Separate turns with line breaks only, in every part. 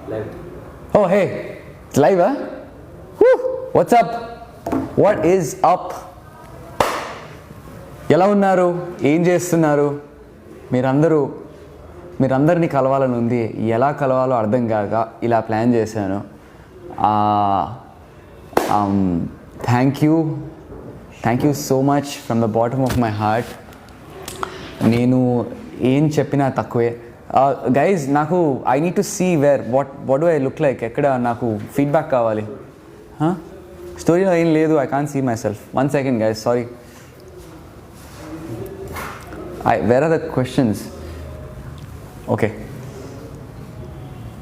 Live.
Oh, hey, it's live, huh? Woo! What's up? What is up? ఎలా ఉన్నారు? ఏం చేస్తున్నారు? మీరందరినీ కలవాలని ఉంది. ఎలా కలవాలో అర్థం కాక ఇలా ప్లాన్ చేశాను. Thank you so much from the bottom of my heart. నేను ఏం చెప్పినా తక్కువే. గైజ్, నాకు I need to see what do I look like. ఎక్కడ నాకు ఫీడ్బ్యాక్ కావాలి. స్టోరీలో ఏం లేదు. I can't see myself. 1 second guys, sorry. Where are the questions? Okay,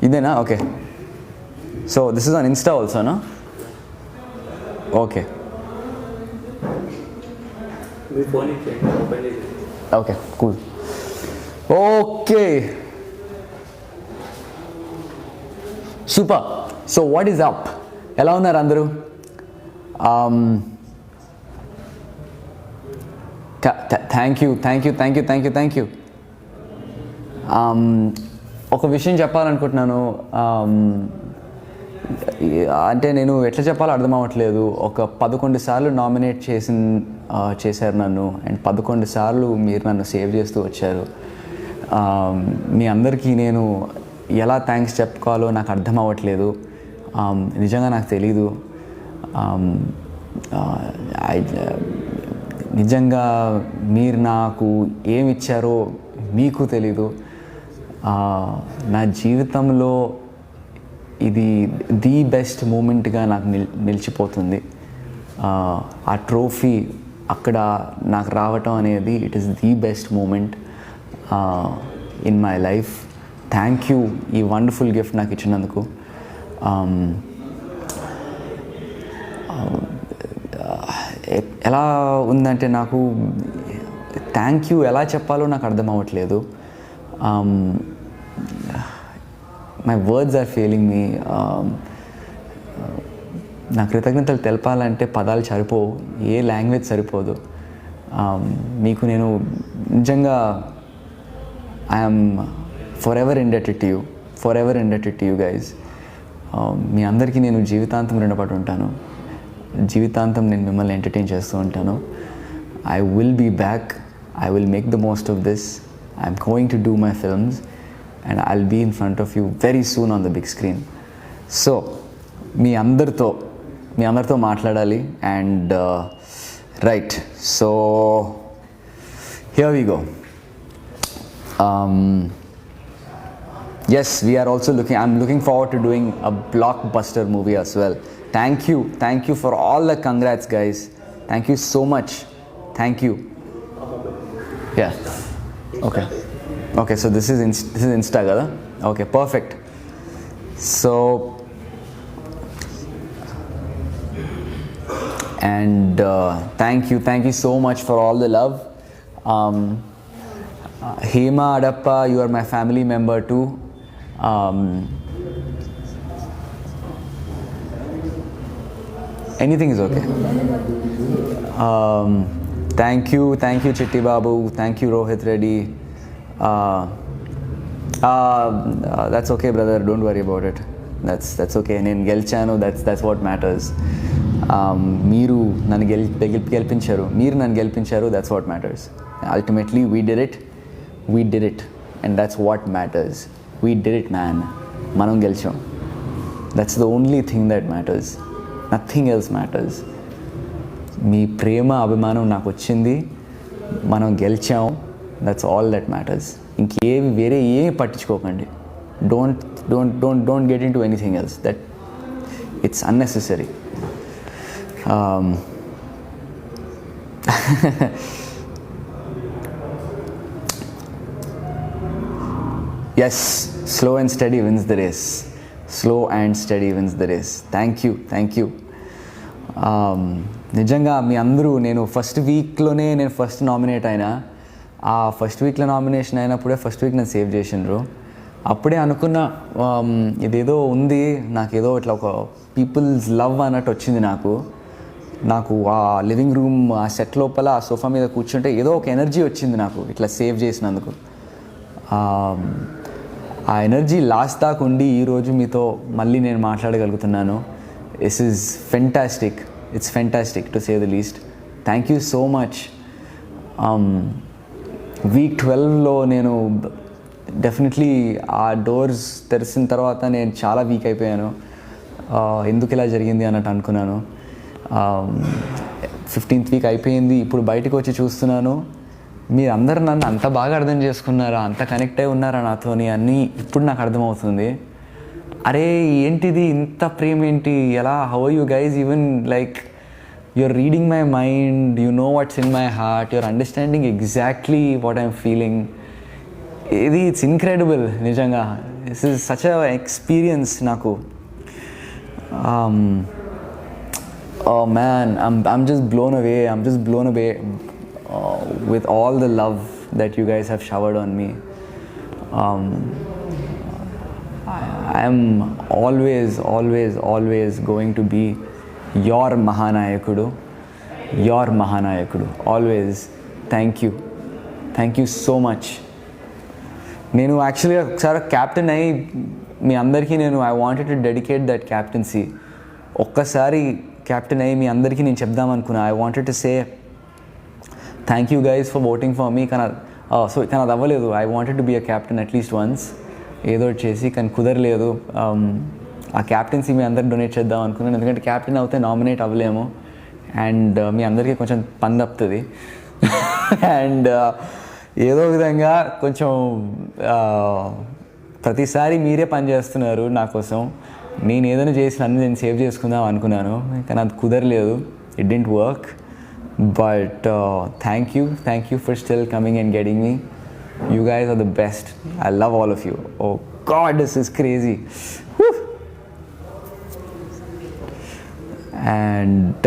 ఇదేనా? Okay, so this is on Insta ఆల్సోనా? Okay okay, cool. Okay, super. So what is up? ఎలా ఉన్నారు అందరూ? Thank you. ఒక విషయం చెప్పాలనుకుంటున్నాను. అంటే నేను ఎట్లా చెప్పాలో అర్థం అవ్వట్లేదు. ఒక 11 సార్లు నామినేట్ చేశారు నన్ను, అండ్ 11 సార్లు మీరు నన్ను సేవ్ చేస్తూ వచ్చారు. మీ అందరికీ నేను ఎలా థ్యాంక్స్ చెప్పుకోవాలో నాకు అర్థం అవ్వట్లేదు. నిజంగా నాకు తెలీదు. నిజంగా మీరు నాకు ఏమి ఇచ్చారో మీకు తెలీదు. నా జీవితంలో ఇది ది బెస్ట్ మూమెంట్గా నాకు నిలిచిపోతుంది. ఆ ట్రోఫీ అక్కడ నాకు రావటం అనేది it is the best moment in my life. Thank you ఈ వండర్ఫుల్ గిఫ్ట్ నాకు ఇచ్చినందుకు. ఎలా ఉందంటే నాకు థ్యాంక్ యూ ఎలా చెప్పాలో నాకు అర్థం అవ్వట్లేదు. మై వర్డ్స్ ఆర్ ఫెయిలింగ్ మీ. నా కృతజ్ఞతలు తెలపాలంటే పదాలు సరిపోవు, ఏ లాంగ్వేజ్ సరిపోదు. మీకు నేను నిజంగా I'm forever indebted to you guys. మీ అందరికీ నేను జీవితాంతం రుణపడి ఉంటాను. జీవితాంతం నేను మిమ్మల్ని ఎంటర్టైన్ చేస్తూ ఉంటాను. I will be back. I will make the most of this. I'm going to do my films and I'll be in front of you very soon on the big screen. So మీ అందరితో మాట్లాడాలి. and right, so here we go. Yes, I'm looking forward to doing a blockbuster movie as well. Thank you for all the congrats guys. Thank you so much. Thank you. Yeah, okay, so this is Insta kada? Okay, perfect. So and thank you so much for all the love. Hema Adappa, you are my family member too. Anything is okay. Thank you Chitti Babu. Thank you Rohit Reddy. That's okay brother, don't worry about it. That's okay. నేను గెలిచాను, that's what matters. మీరు నన్ను గెలిపించారు, that's what matters. Ultimately we did it and that's what matters. We did it man. మనం గెలిచాం. That's the only thing that matters. Nothing else matters. మీ ప్రేమ అభిమానం నాకు వచ్చింది, మనం గెలిచాం. That's all that matters. ఇంకేమి వేరే ఏమి పట్టించుకోకండి. Don't get into anything else. That it's unnecessary. Yes, slow and steady wins the race. Thank you. నిజంగా మీ అందరూ, నేను ఫస్ట్ వీక్లోనే ఫస్ట్ నామినేట్ అయినా. ఆ ఫస్ట్ వీక్లో నామినేషన్ అయినప్పుడే ఫస్ట్ వీక్ నన్ను సేవ్ చేసిండ్రు. అప్పుడే అనుకున్నా ఇదేదో ఉంది, నాకేదో ఇట్లా ఒక పీపుల్స్ లవ్ అన్నట్టు వచ్చింది. నాకు ఆ లివింగ్ రూమ్ ఆ సెట్ లోపల ఆ సోఫా మీద కూర్చుంటే ఏదో ఒక ఎనర్జీ వచ్చింది నాకు ఇట్లా సేవ్ చేసినందుకు. ఆ ఎనర్జీ లాస్ట్ దాకా ఉండి ఈరోజు మీతో మళ్ళీ నేను మాట్లాడగలుగుతున్నాను. This is fantastic. It's fantastic to say the least. Thank you so much. Week 12లో నేను డెఫినెట్లీ ఆ డోర్స్ తెరిచిన తర్వాత నేను చాలా వీక్ అయిపోయాను. ఎందుకు ఇలా జరిగింది అన్నట్టు అనుకున్నాను. 15th వీక్ అయిపోయింది. ఇప్పుడు బయటకు వచ్చి చూస్తున్నాను, మీరు అందరు నన్ను అంత బాగా అర్థం చేసుకున్నారా, అంత కనెక్ట్ అయి ఉన్నారా నాతోని అని ఇప్పుడు నాకు అర్థమవుతుంది. అరే ఏంటిది ఇంత ప్రేమ ఏంటి, ఎలా, how you guys even like you're reading my mind, you know what's in my heart, you're understanding exactly what I'm feeling. It's incredible, nijanga. This is such an experience naku. Oh man, I'm just blown away. I'm just blown away with all the love that you guys have showered on me. I am always going to be your Mahanayakudu, always. Thank you so much. నేను యాక్చువల్గా ఒకసారి captain అయ్యి మీ అందరికీ I wanted to dedicate that captaincy. ఒక్కసారి captain అయ్యి మీ అందరికీ నేను చెప్దామనుకున్నా. I wanted to say thank you guys for voting for me. కానీ అది అవ్వలేదు. I wanted to be a captain at least once, ఏదో చేసి, కానీ కుదరలేదు. ఆ క్యాప్టెన్సీ మీ అందరికి డొనేట్ చేద్దాం అనుకున్నాను, ఎందుకంటే క్యాప్టెన్ అవుతే నామినేట్ అవ్వలేము అండ్ మీ అందరికీ కొంచెం పని తప్పుతుంది. అండ్ ఏదో విధంగా కొంచెం ప్రతిసారి మీరే పని చేస్తున్నారు నా కోసం. నేను ఏదైనా చేసి నన్ను నేను సేవ్ చేసుకుందాం అనుకున్నాను, కానీ అది కుదరలేదు. It didn't work. But thank you for still coming and getting me. You guys are the best. I love all of you. Oh God, this is crazy. And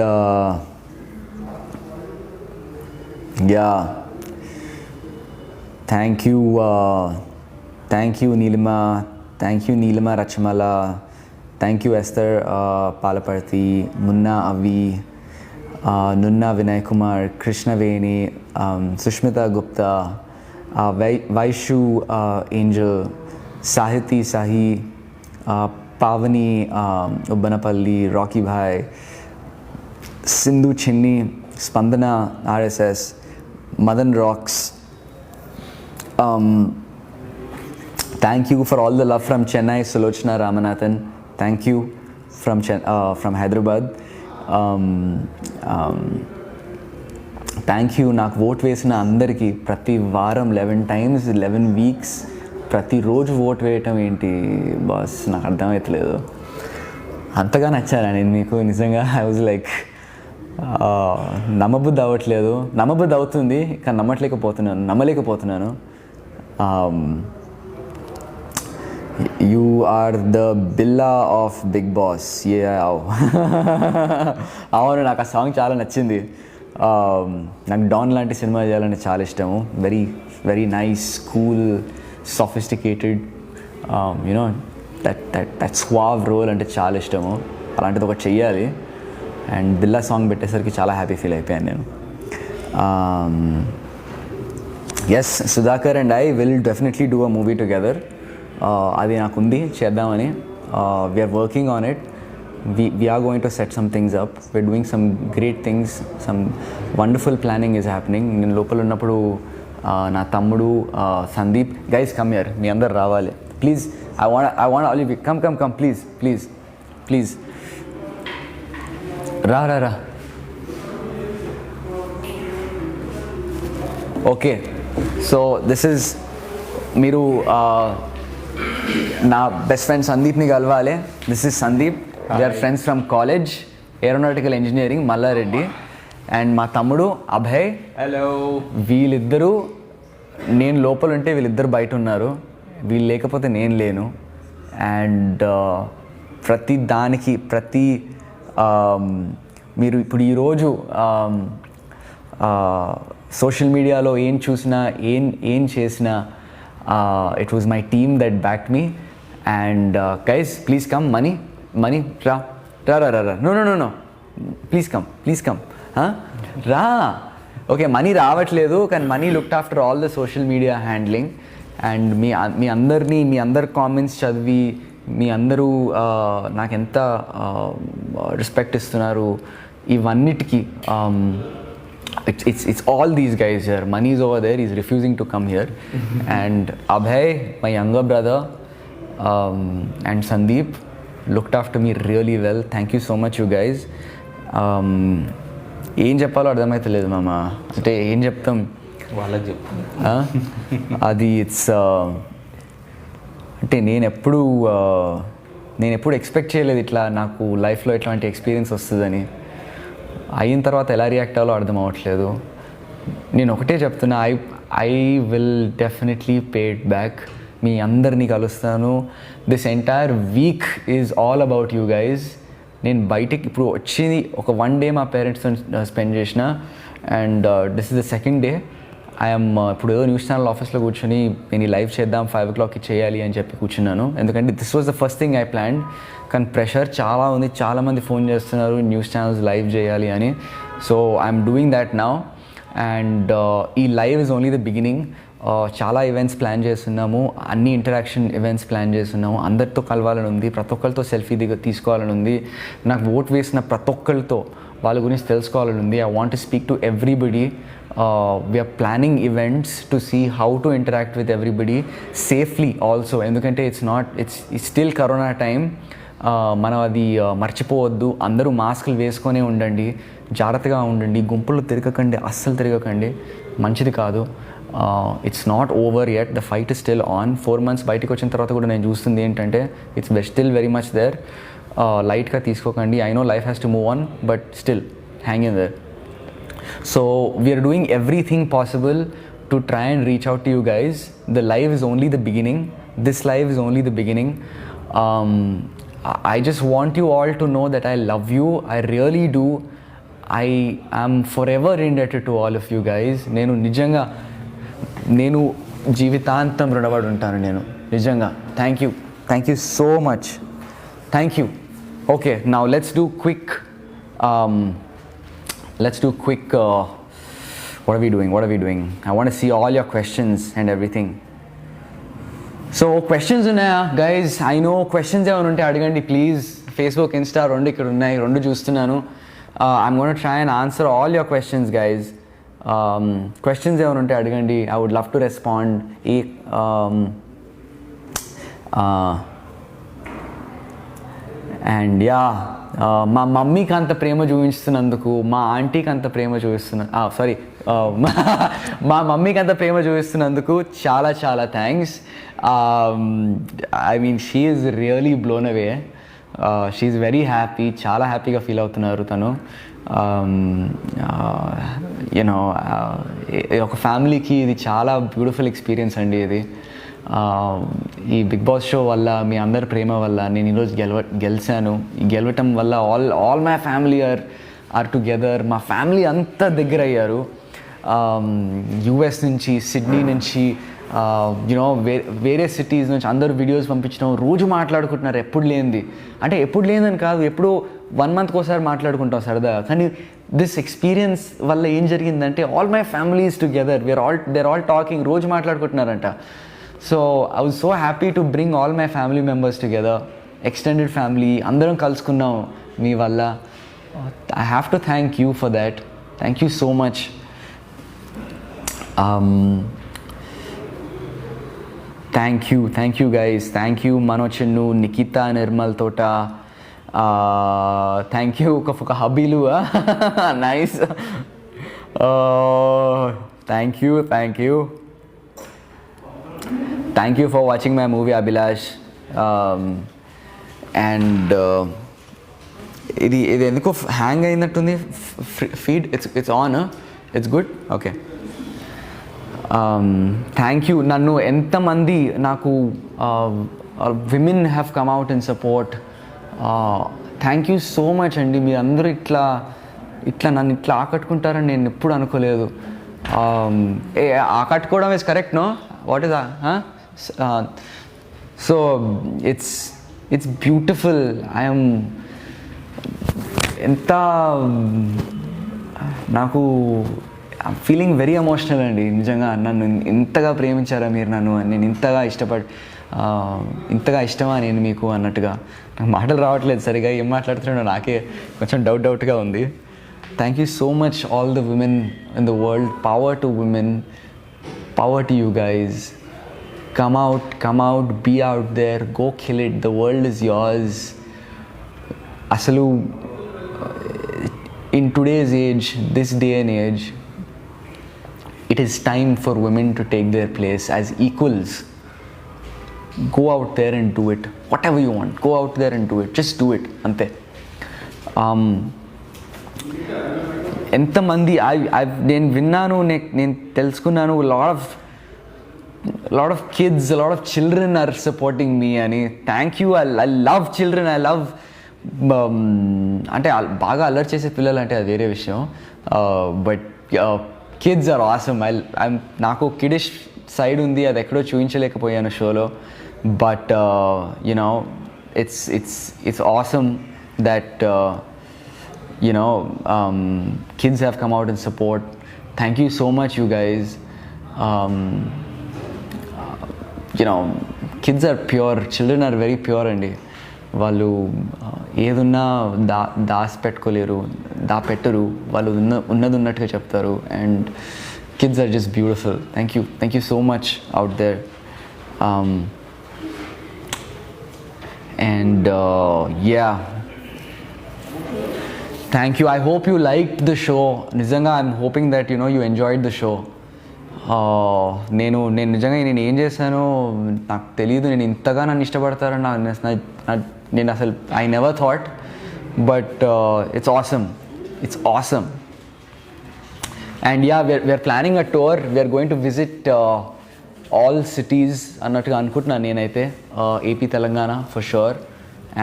yeah, thank you Neelima, Rachmala, thank you Esther Palaparthi, Munna Avi, Nunna Vinay Kumar, Krishna Veni, Sushmita Gupta, Vaishu Angel, Sahiti Sahi, Pavani Ubbanapalli, Rocky Bhai, Sindhu Chinni, Spandana RSS, Madan Rocks. Thank you for all the love from Chennai, Sulochana Ramanathan. Thank you from Hyderabad. Thank you నాకు vote వేసిన అందరికీ. ప్రతి వారం 11 times 11 weeks ప్రతిరోజు vote వేయటం ఏంటి boss, నాకు అర్థమవుతలేదు. అంతగా నచ్చారా నేను మీకు? నిజంగా ఐ వాజ్ లైక్ నమ్మబుద్ధి అవ్వట్లేదు. నమ్మబుద్ధి అవుతుంది కానీ నమ్మలేకపోతున్నాను. You are the Billa of big boss. అవును, నాకు ఆ సాంగ్ చాలా నచ్చింది. నాకు డాన్ లాంటి సినిమా చేయాలని చాలా ఇష్టము. Very very nice, cool, sophisticated, that suave role అంటే చాలా ఇష్టము. అలాంటిది ఒకటి చెయ్యాలి. అండ్ బిల్లా సాంగ్ పెట్టేసరికి చాలా హ్యాపీ ఫీల్ అయిపోయాను నేను. Yes, Sudhakar and I will definitely do a movie together. అది నాకుంది చేద్దామని. We're working on it. we are going to set some things up. We're doing some great things. Some wonderful planning is happening. నేను లోపల ఉన్నప్పుడు నా తమ్ముడు Sandeep, guys come here, మీ అందరు రావాలి please. I want all you come please రా. Okay, so this is, మీరు నా బెస్ట్ ఫ్రెండ్ సందీప్ని కలవాలి. This is Sandeep. They are friends from college, aeronautical engineering, Mallareddy. And మా తమ్ముడు అభయ్. హలో. వీళ్ళిద్దరూ, నేను లోపల ఉంటే వీళ్ళిద్దరు బయట ఉన్నారు. వీళ్ళు లేకపోతే నేను లేను. అండ్ ప్రతి దానికి మీరు ఇప్పుడు ఈరోజు సోషల్ మీడియాలో ఏం చూసినా, ఏం చేసినా, it was my team that backed me. And guys please come. Mani రా. నో ప్లీజ్ కమ్ రా. ఓకే, మనీ రావట్లేదు, కానీ Mani looked after all the social media handling. And మీ అందరి కామెంట్స్ చదివి మీ అందరూ నాకెంత రెస్పెక్ట్ ఇస్తున్నారు ఇవన్నిటికీ it's all these guys here. Mani is over there, he's refusing to come here. And Abhay, my younger brother, and Sandeep looked after me really well. Thank you so much, you guys. ఏం చెప్పాలో అర్థమైతలేదు మామ, అంటే ఏం చెప్తాం
వాళ్ళకి చెప్తాం
అది ఇట్స్ అంటే నేను ఎప్పుడు ఎక్స్పెక్ట్ చేయలేదు ఇట్లా నాకు లైఫ్లో ఇట్లాంటి ఎక్స్పీరియన్స్ వస్తుందని. అయిన తర్వాత ఎలా రియాక్ట్ అవ్వాలో అర్థం అవ్వట్లేదు. నేను ఒకటే చెప్తున్నా, I will definitely pay it back. మీ అందరినీ కలుస్తాను. This entire week is all about you guys. నేను బయటికి ఇప్పుడు వచ్చి ఒక 1 day మా పేరెంట్స్తో స్పెండ్ చేసిన, and this is the second day. I'm ఇప్పుడు ఏదో న్యూస్ ఛానల్ ఆఫీస్లో కూర్చొని నేను ఈ లైవ్ చేద్దాం 5 o'clock చేయాలి అని చెప్పి కూర్చున్నాను, ఎందుకంటే this was the first thing I plan. కానీ ప్రెషర్ చాలా ఉంది, చాలామంది ఫోన్ చేస్తున్నారు న్యూస్ ఛానల్స్ లైవ్ చేయాలి అని. So I'm doing that now, and ఈ live is only the beginning. చాలా ఈవెంట్స్ ప్లాన్ చేస్తున్నాము, అన్ని ఇంటరాక్షన్ ఈవెంట్స్ ప్లాన్ చేస్తున్నాము. అందరితో కలవాలని ఉంది, ప్రతి ఒక్కరితో సెల్ఫీ తీసుకోవాలని ఉంది. నాకు ఓట్ వేసిన ప్రతి ఒక్కరితో వాళ్ళ గురించి తెలుసుకోవాలని ఉంది. I want to speak to everybody. We're planning events to see how to interact with everybody safely also, ఎందుకంటే ఇట్స్ స్టిల్ కరోనా టైం. మనం అది మర్చిపోవద్దు. అందరూ మాస్కులు వేసుకొనే ఉండండి, జాగ్రత్తగా ఉండండి, గుంపుల్లో తిరగకండి, అస్సలు తిరగకండి, మంచిది కాదు. It's not over yet, the fight is still on. 4 months బయటకు వచ్చిన తర్వాత కూడా నేను చూస్తుంది ఏంటంటే it's still very much there. లైట్గా తీసుకోకండి. I know life has to move on, but still hang in there. So we are doing everything possible to try and reach out to you guys. The live is only the beginning. This live is only the beginning. I just want you all to know that I love you. I really do. I am forever indebted to all of you guys. నేను జీవితాంతం రుణపడి ఉంటాను. నేను నిజంగా thank you so much. Thank you. Okay, now let's do quick what are we doing? I want to see all your questions and everything. So questions ఉన్నాయా guys? I know questions ఏమైనా ఉంటే అడగండి ప్లీజ్. ఫేస్బుక్, ఇన్స్టా రెండు ఇక్కడ ఉన్నాయి, రెండు చూస్తున్నాను. I'm going to try and answer all your questions guys. Questions ఏమైనా ఉంటే అడగండి. I would love to respond. And yeah, మా మమ్మీకి అంత ప్రేమ చూపిస్తున్నందుకు, మా ఆంటీకి అంత ప్రేమ మా మమ్మీకి అంత ప్రేమ చూపిస్తున్నందుకు చాలా చాలా thanks. I mean she is really blown away. She is very happy, చాలా హ్యాపీగా ఫీల్ అవుతున్నారు తను. యూనో ఒక ఫ్యామిలీకి ఇది చాలా బ్యూటిఫుల్ ఎక్స్పీరియన్స్ అండి ఇది. ఈ బిగ్ బాస్ షో వల్ల, మీ అందరి ప్రేమ వల్ల నేను ఈరోజు గెలిచాను. ఈ గెలవటం వల్ల all my family are together. మా ఫ్యామిలీ అంతా దగ్గర అయ్యారు. యూఎస్ నుంచి, సిడ్నీ నుంచి, యూనో వేరే సిటీస్ నుంచి అందరూ వీడియోస్ పంపించడం, రోజు మాట్లాడుకుంటున్నారు. ఎప్పుడు లేనిదని కాదు, ఎప్పుడో 1 month ఒకసారి మాట్లాడుకుంటాం సరదా. కానీ దిస్ ఎక్స్పీరియన్స్ వల్ల ఏం జరిగిందంటే all my family is together. They're all talking, రోజు మాట్లాడుకుంటున్నారంట. So I was so happy to bring all my family members together, extended family, andaram kalusukunnam mee valla. I have to thank you for that. Thank you so much. Thank you guys. Thank you Manochennu, Nikita, Nirmal Tota. Thank you Kafuka Habilu. Nice. Thank you. Thank you for watching my movie Abhilash. And ఇది ఎందుకో hang అయినట్టుంది feed. It's on, it's good. Okay, thank you. నన్ను ఎంతమంది నాకు women have come out in support. Thank you so much అండి. మీరు అందరూ ఇట్లా నన్ను ఇట్లా ఆకట్టుకుంటారని నేను ఎప్పుడు అనుకోలేదు. ఆకట్టుకోవడం is correct, no? What is so it's beautiful. I am ఎంత నాకు ఐమ్ ఫీలింగ్ వెరీ ఎమోషనల్ అండి. నిజంగా నన్ను ఇంతగా ప్రేమించారా మీరు నన్ను, నేను ఇంతగా ఇష్టమా నేను మీకు అన్నట్టుగా. నాకు మాటలు రావట్లేదు సరిగా, ఏం మాట్లాడుతున్నాడో నాకే కొంచెం డౌట్గా ఉంది. Thank you so much all the women in the world. Power to women, power to you guys. Come out, be out there, go kill it. The world is yours. Asalu, in today's age, this day and age, it is time for women to take their place as equals. Go out there and do it. Whatever you want, go out there and do it. Just do it. Ante. ఎంతమంది నేను విన్నాను, నేను తెలుసుకున్నాను, lot of kids, a lot of children are supporting me ani. Thank you. I love children. I love అంటే బాగా అల్లరి చేసే పిల్లలు అంటే అది వేరే విషయం. But kids are awesome. నాకు కిడిష్ సైడ్ ఉంది, అది ఎక్కడో చూపించలేకపోయాను షోలో. But you know it's awesome that kids have come out and support. Thank you so much, you guys. Kids are pure. Children are very pure అండి. వాళ్ళు ఏదున్నా దాచిపెట్టుకోలేరు, దాపెట్టరు. వాళ్ళు ఉన్నది ఉన్నట్టుగా చెప్తారు. And kids are just beautiful. Thank you so much out there. And yeah, thank you. I hope you liked the show. Nizanga, I'm hoping that you enjoyed the show. నేను నిజంగా నేను ఏం చేశానో నాకు తెలియదు. నేను ఇంతగా నన్ను ఇష్టపడతారని నేను అసలు I never thought. But it's awesome. And yeah, we're planning a tour. We're going to visit all cities అన్నట్టుగా అనుకుంటున్నాను నేనైతే. AP, Telangana for sure.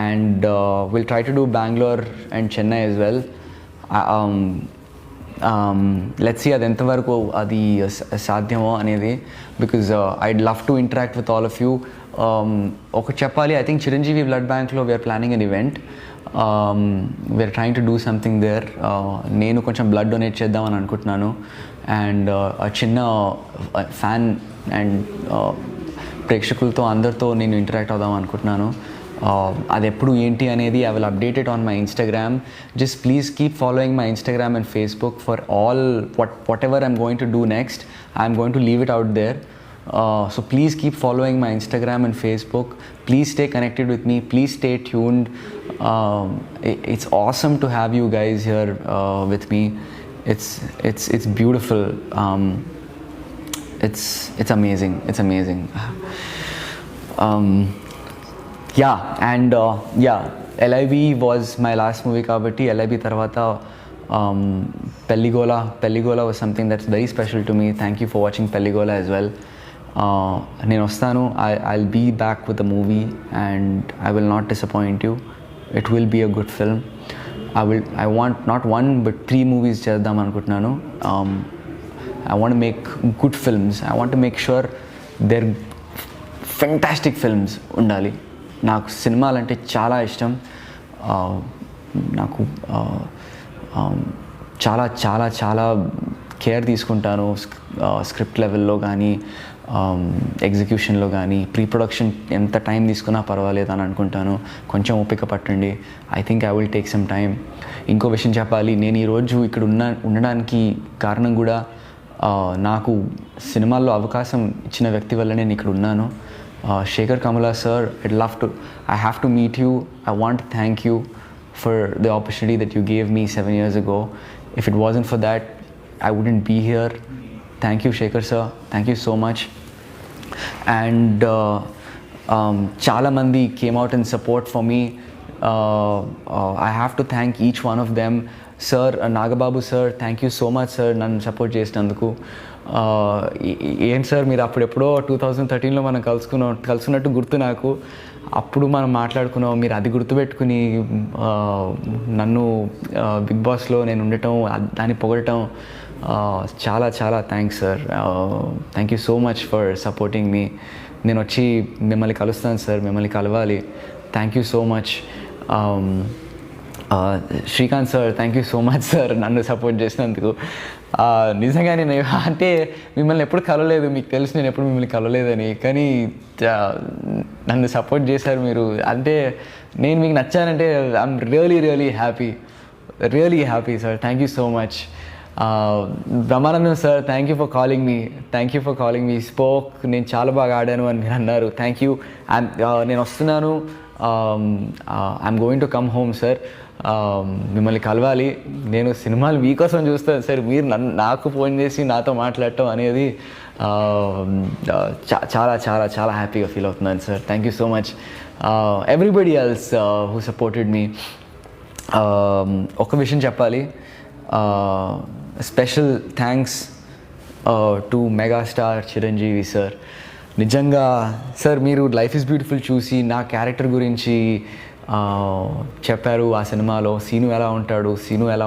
And will try to do Bengaluru and Chennai as well. Let's see అది ఎంతవరకు అది సాధ్యమో అనేది. Because I'd love to interact with all of you. ఒకటి చెప్పాలి, ఐ థింక్ చిరంజీవి బ్లడ్ బ్యాంక్లో we're planning an event. We're trying to do something there. నేను కొంచెం బ్లడ్ డొనేట్ చేద్దామని అనుకుంటున్నాను. అండ్ చిన్న ఫ్యాన్ అండ్ ప్రేక్షకులతో అందరితో నేను ఇంటరాక్ట్ అవుదాం అనుకుంటున్నాను. అది ఎప్పుడు ఏంటి అనేది I will update it on my Instagram. Just please keep following my Instagram and Facebook for all whatever I'm going to do next. I'm going to leave it out there. So please keep following my Instagram and Facebook. Please stay connected with me. Please stay tuned. It's awesome to have you guys here with me. It's beautiful. It's amazing. It's amazing. Yeah, and yeah, LIV was my last movie kabatti. LIV tarvata Pelligola was something that's very special to me. Thank you for watching Pelligola as well. నేను వస్తాను. I'll be back with the movie and I will not disappoint you. It will be a good film. I want not one but 3 movies చేద్దాం అనుకుంటున్నాను. I want to make good films. I want to make sure they're fantastic films ఉండాలి. నాకు సినిమాలంటే చాలా ఇష్టం. నాకు చాలా చాలా చాలా కేర్ తీసుకుంటాను స్క్రిప్ట్ లెవెల్లో కానీ ఎగ్జిక్యూషన్లో కానీ. ప్రీ ప్రొడక్షన్ ఎంత టైం తీసుకున్నా పర్వాలేదు అని అనుకుంటాను. కొంచెం ఓపిక పట్టండి. I think I will take some time. ఇంకో విషయం చెప్పాలి, నేను ఈరోజు ఇక్కడ ఉండడానికి కారణం కూడా నాకు సినిమాల్లో అవకాశం ఇచ్చిన వ్యక్తి వల్ల నేను ఇక్కడ ఉన్నాను. Shekhar Kamala sir, I have to meet you. I want to thank you for the opportunity that you gave me 7 years ago. If it wasn't for that, I wouldn't be here. Thank you, Shekhar sir. Thank you so much. And chala mandi came out in support for me. I have to thank each one of them. Sir, Nagababu sir, thank you so much sir, nannu support చేసినందుకు. ఏంటి sir మీరు అప్పుడెప్పుడో 2013లో మనం కలుసుకున్నట్టు గుర్తు నాకు. అప్పుడు మనం మాట్లాడుకున్నాం, మీరు అది గుర్తుపెట్టుకుని నన్ను బిగ్ బాస్లో నేను ఉండటం, దాన్ని పొగడటం చాలా చాలా thanks sir. Thank you so much for supporting me. నేను వచ్చి మిమ్మల్ని కలుస్తాను సార్, మిమ్మల్ని కలవాలి. Thank you so much. Srikanth sir, thank you so much sir నన్ను సపోర్ట్ చేసినందుకు. నిజంగా నేను అంటే మిమ్మల్ని ఎప్పుడు కలవలేదు, మీకు తెలుసు నేను ఎప్పుడు మిమ్మల్ని కలవలేదని, కానీ నన్ను సపోర్ట్ చేశారు మీరు. అంటే నేను మీకు నచ్చానంటే I'm really happy sir. Thank you so much. Brahmanandam sir, thank you for calling me spoke. నేను చాలా బాగా ఆడాను అని మీరు అన్నారు. Thank you. నేను వస్తున్నాను. I'm going to come home sir. మిమ్మల్ని కలవాలి. నేను సినిమాలు మీకోసం చూస్తాను సార్. మీరు నాకు ఫోన్ చేసి నాతో మాట్లాడటం అనేది చాలా చాలా చాలా హ్యాపీగా ఫీల్ అవుతున్నాను sir. Thank you so much. Everybody else who supported me. ఒక విషయం చెప్పాలి, special thanks to megastar Chiranjeevi sir. నిజంగా సార్ మీరు లైఫ్ ఈజ్ బ్యూటిఫుల్ చూసి నా క్యారెక్టర్ గురించి చెప్పారు. ఆ సినిమాలో సీను ఎలా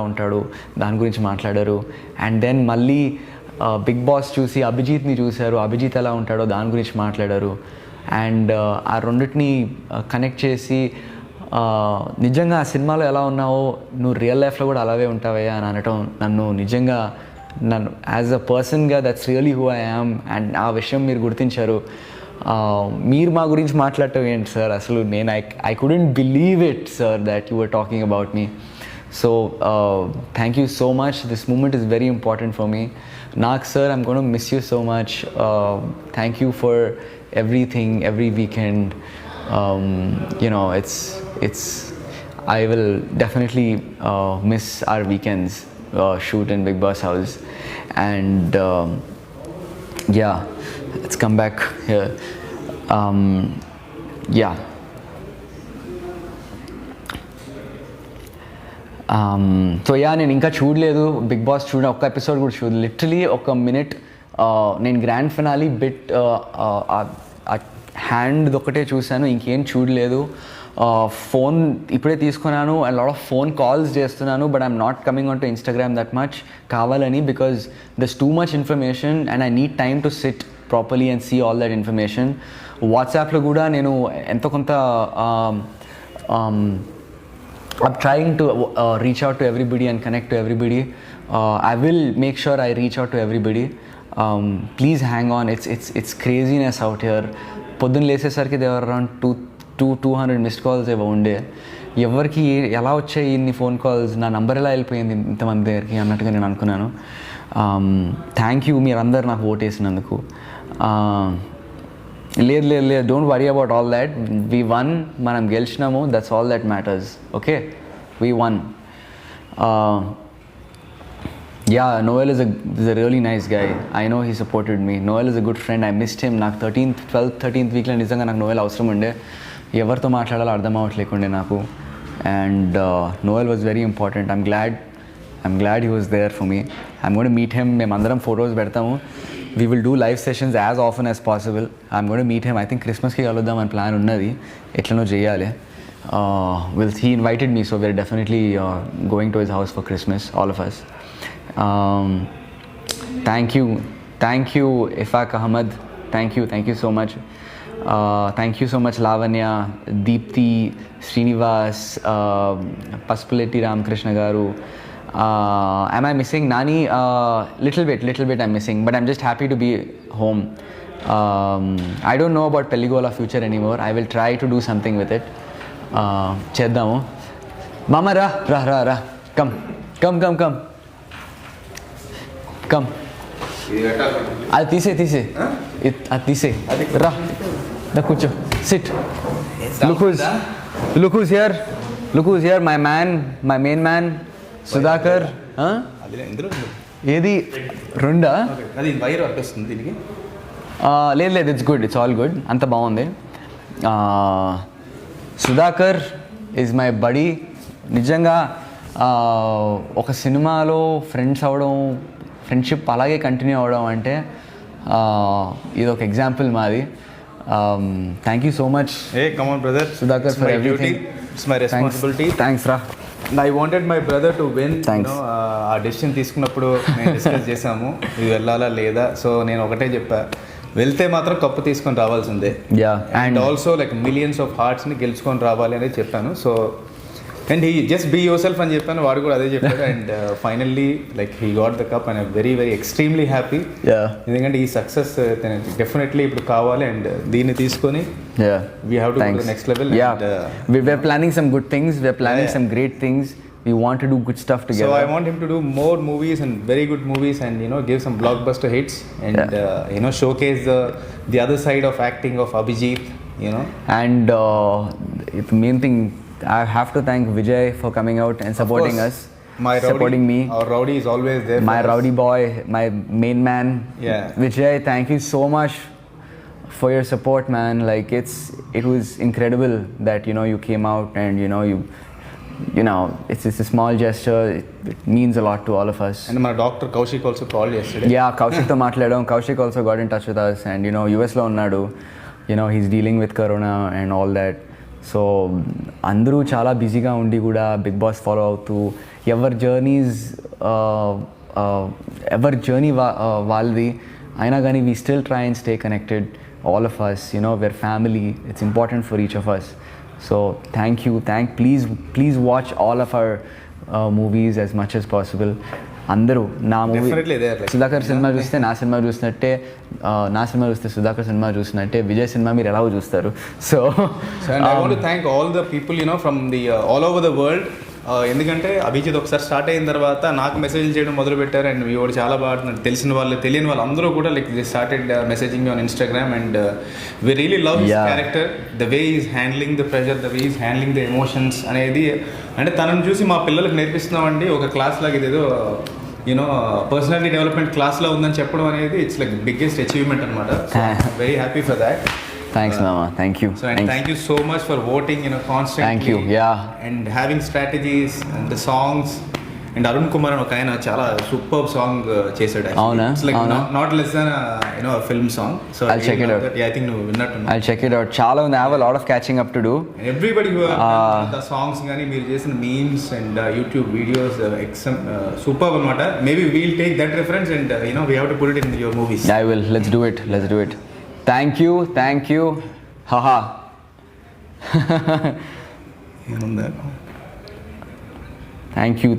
ఉంటాడు దాని గురించి మాట్లాడారు. అండ్ దెన్ మళ్ళీ బిగ్ బాస్ చూసి అభిజిత్ని చూశారు, అభిజిత్ ఎలా ఉంటాడో దాని గురించి మాట్లాడారు. అండ్ ఆ రెండింటిని కనెక్ట్ చేసి నిజంగా ఆ సినిమాలో ఎలా ఉన్నావో నువ్వు రియల్ లైఫ్లో కూడా అలాగే ఉంటావయ్యా అని అనటం నన్ను యాజ్ అ పర్సన్గా that's really who I am. And ఆ విషయం మీరు గుర్తించారు. మీరు మా గురించి మాట్లాడటం ఏంటి సార్, అసలు నేను I couldn't believe it sir that you were talking about me. So thank you so much. This moment is very important for me. నాకు sir I'm gonna miss you so much. Thank you for everything, every weekend. it's I will definitely miss our weekends shoot in Big Boss house. And yeah, let's come back here. Yeah. So నేను ఇంకా చూడలేదు big boss. ఒక్క episode కూడా చూడలేదు. Literally ఒక minute నేను grand finale bit hand ఒకటే చూశాను, ఇంకేం చూడలేదు. ఫోన్ ఇప్పుడే తీసుకున్నాను and lot of phone calls చేస్తున్నాను. But I'm not coming on to Instagram that much కావాలని, because there's too much information and I need time to sit properly and see all that information. వాట్సాప్లో కూడా నేను ఎంతో కొంత I'm trying to reach out to everybody and connect to everybody. I will make sure I reach out to everybody. Please hang on. It's craziness out here. పొద్దున్న లేసేసరికి there were around 200 missed calls ఏవో ఉండే. ఎవరికి ఎలా వచ్చాయి ఇన్ని phone calls, నా number ఎలా వెళ్ళిపోయింది ఇంతమంది దగ్గరికి అన్నట్టుగా నేను అనుకున్నాను. థ్యాంక్ యూ మీరందరూ నాకు ఓట్ వేసినందుకు. లేదు don't worry about all that. We won, మనం గెలిచినాము, that's all that matters. Okay, we won. Yeah, Noel is a really nice guy. I know he supported me. Noel is a good friend. I missed him. నాకు 12th 13th వీక్లో నిజంగా నాకు Noel అవసరం ఉండే. ఎవరితో మాట్లాడాలో అర్థం అవ్వట్లేకుండే నాకు. And Noel was very important. I'm glad he was there for me. I'm going to meet him. మేమందరం ఫొటోస్ పెడతాము. We will do live sessions as often as possible. I'm going to meet him. I think Christmas ki kaludam an plan unnadi. Etlano cheyali. He invited me, so we're definitely going to his house for Christmas, all of us. Thank you Ifak Ahmed. Thank you so much. Thank you so much Lavanya, Deepthi, Srinivas, Pasupuleti Ramakrishna garu. Am I missing Nani? Little bit I'm missing, but I'm just happy to be home. I don't know about Pelligola future anymore. I will try to do something with it. Cheddamu. Mama ra. Come. I'll tise. Ra. Da kucho. Sit. Look who's here. My main man. Sudhakar. ఏది రెండా? లేదు, it's all good, అంత బాగుంది. Sudhakar is my body. నిజంగా ఒక సినిమాలో friends అవ్వడం, friendship అలాగే కంటిన్యూ అవ్వడం అంటే ఇది ఒక ఎగ్జాంపుల్ మాది. Thank you so much.
Come on brother,
Sudhakar, for everything.
It's my responsibility.
Thanks రా.
I wanted my brother to win. ఆ డెసిషన్ తీసుకున్నప్పుడు మేము డిస్కస్ చేసాము ఇది వెళ్ళాలా లేదా. సో నేను ఒకటే చెప్పా, వెళ్తే మాత్రం కప్పు తీసుకొని రావాల్సిందే.
And
also like millions of హార్ట్స్ని గెలుచుకొని రావాలి అనేది చెప్పాను. So and he just be yourself అని చెప్పాను, వాడు కూడా అదే చెప్పాడు. And finally like he got the cup and very very extremely happy. ఎందుకంటే ఈ సక్సెస్ డెఫినెట్లీ ఇప్పుడు కావాలి. అండ్ దీన్ని తీసుకొని we have to go to next level.
we're planning some good things, we're planning some great things. We want to do good stuff together.
So I want him to do more movies and very good movies and give some blockbuster hits and showcase the other side of acting of Abhijit.
And the main thing, I have to thank Vijay for coming out and supporting us.
My rowdy,
supporting me.
Our rowdy is always there.
My rowdy boy, my main man.
Yeah.
Vijay, thank you so much for your support, man. Like it was incredible that you came out and it's a small gesture. It means a lot to all of us.
And my doctor Kaushik also called yesterday.
Yeah, Kaushik to maatladam. Kaushik also got in touch with us and US lo unnadu. He's dealing with corona and all that. So అందరూ చాలా బిజీగా ఉండి కూడా big boss follow అవుతూ ఎవరి journey వాళ్ళది అయినా కానీ we still try and stay connected, all of us. we're family. It's important for each of us. So thank you. Please watch all of our movies as much as possible. అందరూ నా movie Sudhakar cinema చూస్తే నా cinema చూసినట్టే, నా cinema చూస్తే Sudhakar cinema చూసినట్టే Vijay cinema మీరు ఎలాగో చూస్తారు. So
I want to thank all the people from the all over the world. ఎందుకంటే అభిజిత్ ఒకసారి స్టార్ట్ అయిన తర్వాత నాకు మెసేజ్ చేయడం మొదలు పెట్టారు. అండ్ వీడు చాలా బాగా తెలిసిన వాళ్ళు తెలియని వాళ్ళు అందరూ కూడా like they started messaging me on Instagram. And we really love his character, the way is handling the pressure, the way is handling the emotions అనేది. అంటే తనను చూసి మా పిల్లలకు నేర్పిస్తున్నామండి ఒక క్లాస్ లాగా, ఇదేదో పర్సనాలిటీ డెవలప్మెంట్ క్లాస్లో ఉందని చెప్పడం అనేది ఇట్స్ లైక్ బిగ్గెస్ట్ అచీవ్మెంట్ అనమాట. Very happy for that.
Thanks, Mama. Thank you.
So, and thank you so much for voting, constantly.
Thank you. Yeah.
And having strategies and the songs. And Arun Kumar ఒక ఆయన చాలా super song చేశాడు. It's like not less than a film song. So
I'll check it out.
Yeah, I think నువ్వు విన్నట్టు.
I'll check it out. చాలా ఉంది. I have a lot of catching up to do.
And everybody who the songs కానీ మీరు చేసిన memes and YouTube videos superb అన్నమాట. Maybe we'll take that reference and we have to put it in your movies.
I will. Let's do it. Thank you. Haha. Thank you.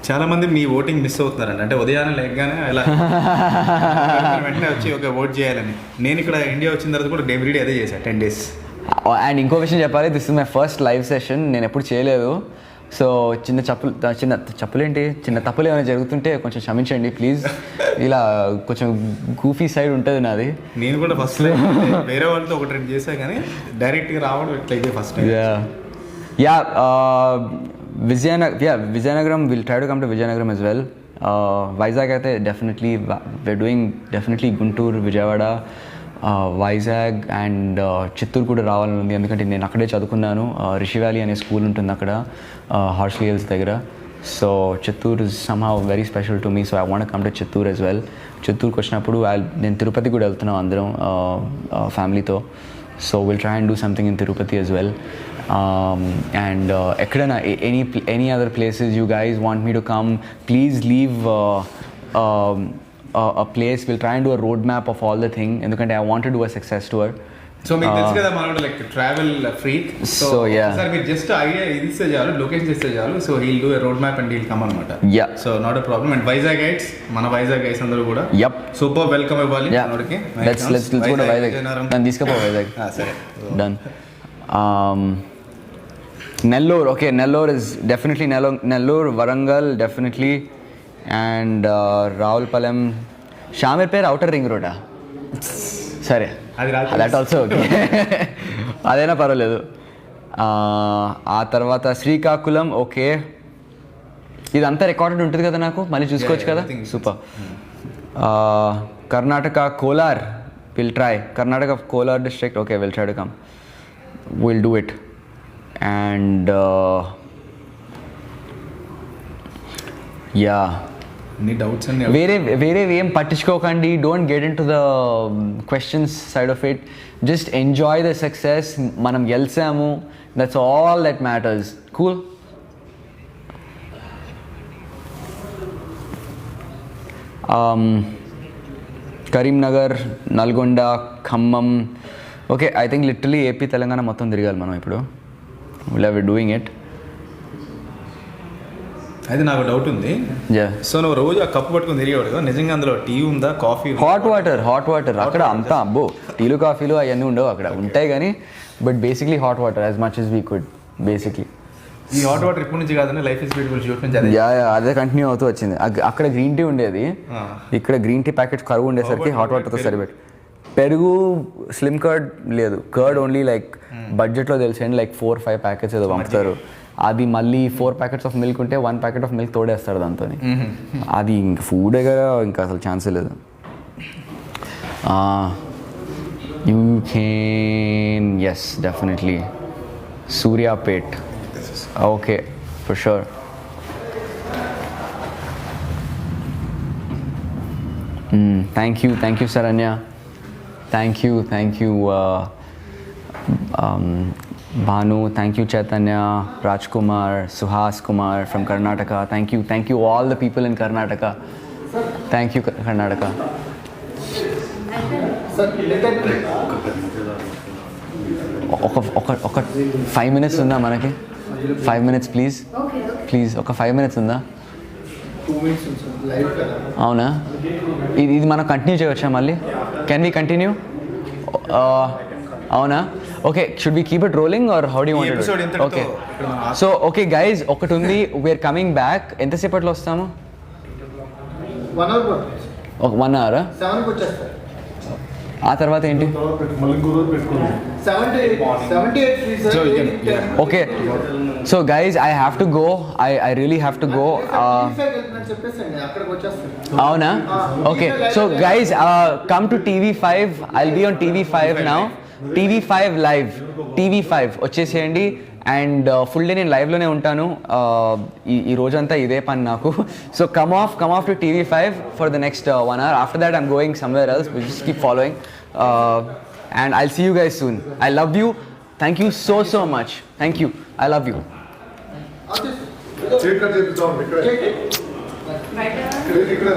చాలా మంది మీ voting miss అవుతున్నారండి. అంటే ఉదయాన్నే లేకగానే ఇలా వెంటనే వచ్చి ఒక vote చేయాలని. నేను ఇక్కడ ఇండియా వచ్చిన తర్వాత కూడా ఎవ్రీడే అదే చేశాను 10 days.
అండ్ ఇంకో విషయం చెప్పాలి, this is my first live session. నేను ఎప్పుడు చేయలేదు. సో చిన్న తప్పులేంటి చిన్న తప్పులు ఏమైనా జరుగుతుంటే కొంచెం క్షమించండి ప్లీజ్. ఇలా కొంచెం గూఫీ సైడ్ ఉంటుంది నాది.
నేను కూడా ఫస్ట్ వేరే వాళ్ళతో ఒకటి రెండు చేసా కానీ డైరెక్ట్గా రావడం ఇట్లయితే first.
Vizianagaram, will try to come to Vizianagaram as well. Vizag అయితే డెఫినెట్లీ గుంటూరు, విజయవాడ, వైజాగ్ అండ్ చిత్తూరు కూడా రావాలని ఉంది. ఎందుకంటే నేను అక్కడే చదువుకున్నాను. రిషి వ్యాలీ అనే స్కూల్ ఉంటుంది అక్కడ హార్స్లీ హిల్స్ దగ్గర. So Chittoor is somehow very special to me. So I want come to Chittoor as well. చిత్తూరుకి వచ్చినప్పుడు నేను తిరుపతి కూడా వెళ్తున్నాం అందరం ఫ్యామిలీతో. So will try and do something in Tirupati as well. And ఎక్కడైనా any other places you guys want me to come, please leave a place. We'll try and do a roadmap of all the thing. ఎందుకంటే I want to do a success tour.
So మీకు తెలుసు కదా మనోడు like travel freak. So sir మీరు just idea ఇస్తే చాలు, location ఇస్తే చాలు. So he'll do a road map and he'll come అనమాట. So not a problem. And Vizag guides, మన వైజాగ్ గైడ్స్ అందరూ కూడా సూపర్ వెల్కమ్ ఇవ్వాలి మనోడికి.
Let's go to Vizag. నన్ను తీసుకుపో వైజాగ్.
సరే
done. Nellore, okay, Nellore is definitely Nellore, Varangal definitely, and Ravulpalam, Shamirpet outer ring road. సరే దట్ ఆల్సో ఓకే, అదైనా పర్వాలేదు. ఆ తర్వాత శ్రీకాకుళం, ఓకే, ఇదంతా రికార్డెడ్ ఉంటుంది కదా, నాకు మళ్ళీ చూసుకోవచ్చు కదా. Super. Karnataka, Kolar, will try. Karnataka Kolar district, okay, will try to come, will do it. And yeah, వేరే ఏం పట్టించుకోకండి. Don't get into the questions side of it. Just enjoy the success. మనం గెలిచాము, that's all that matters. Cool. Karimnagar, Nalgonda, Khammam, okay. I think literally AP Telangana మొత్తం తిరగాలి మనం ఇప్పుడు. We're doing it.
అయితే నాకు డౌట్ ఉంది.
యా
సో నువ్వు రోజు ఆ కప్పు పట్టుకుని తిరిగేవాడు కదా, నిజంగా అందులో టీ ఉందా, కాఫీ?
హాట్ వాటర్ అక్కడ అంతా అబ్బో టీలు కాఫీలు అవన్నీ ఉండవు అక్కడ, ఉంటాయి కానీ but basically hot water as much as we could basically.
ఈ హాట్ వాటర్ ఇప్పటి నుంచి కాదని లైఫ్ ఇస్ బ్యూటిఫుల్ షూట్ నుంచి అదే.
యా అదే కంటిన్యూ అవుతూ వచ్చింది. అక్కడ గ్రీన్ టీ ఉండేది, ఇక్కడ గ్రీన్ టీ ప్యాకెట్స్ కరువు ఉండేసరికి హాట్ వాటర్తో సరిపెట్టి. పెరుగు స్లిమ్ కర్డ్ లేదు, కర్డ్ ఓన్లీ లైక్ బడ్జెట్లో తెలిసేయండి లైక్ 4-5 ప్యాకెట్స్ ఏదో పంపుతారు. అది మళ్ళీ 4 ప్యాకెట్స్ ఆఫ్ మిల్క్ ఉంటే 1 ప్యాకెట్ ఆఫ్ మిల్క్ తోడేస్తారు దాంతో. అది ఇంకా ఫుడ్ దగ్గర ఇంకా అసలు ఛాన్సే లేదు. You can yes definitely Suryapet. Okay for sure. Thank you Saranya. Thank you Bhanu, thank you Chaitanya, Rajkumar, Suhas Kumar from Karnataka. Thank you all the people in Karnataka. Thank you Karnataka. ఒక 5 minutes ఉందా మనకి? 5 minutes please. ఒక 5 minutes ఉందా?
2 minutes live కదా.
అవునా? ఇది మనం continue చేయవచ్చా మళ్ళీ? Can we continue? అవునా? Okay, should we keep it rolling or how do you want it? Okay so okay guys, ఒకటి ఉంది, వీఆర్ కమింగ్ బ్యాక్. ఎంతసేపట్లో వస్తాము?
1 hour.
ఒక 1 hour.
7కి వచ్చేస్తారు.
ఆ తర్వాత ఏంటి?
78
okay so guys I have to go, I really have to go. అవునా? Okay so guys come to TV5. I'll be on TV5 now. TV5 live, TV5 వచ్చేసేయండి. And full day నేను లైవ్లోనే ఉంటాను. ఈ రోజంతా ఇదే పని నాకు. So come off to TV5 for the next 1 hour. After that I'm going somewhere else. Will just keep following and I'll see you guys soon. I love you. Thank you so much. Thank you. I love you.
ఇక్కడ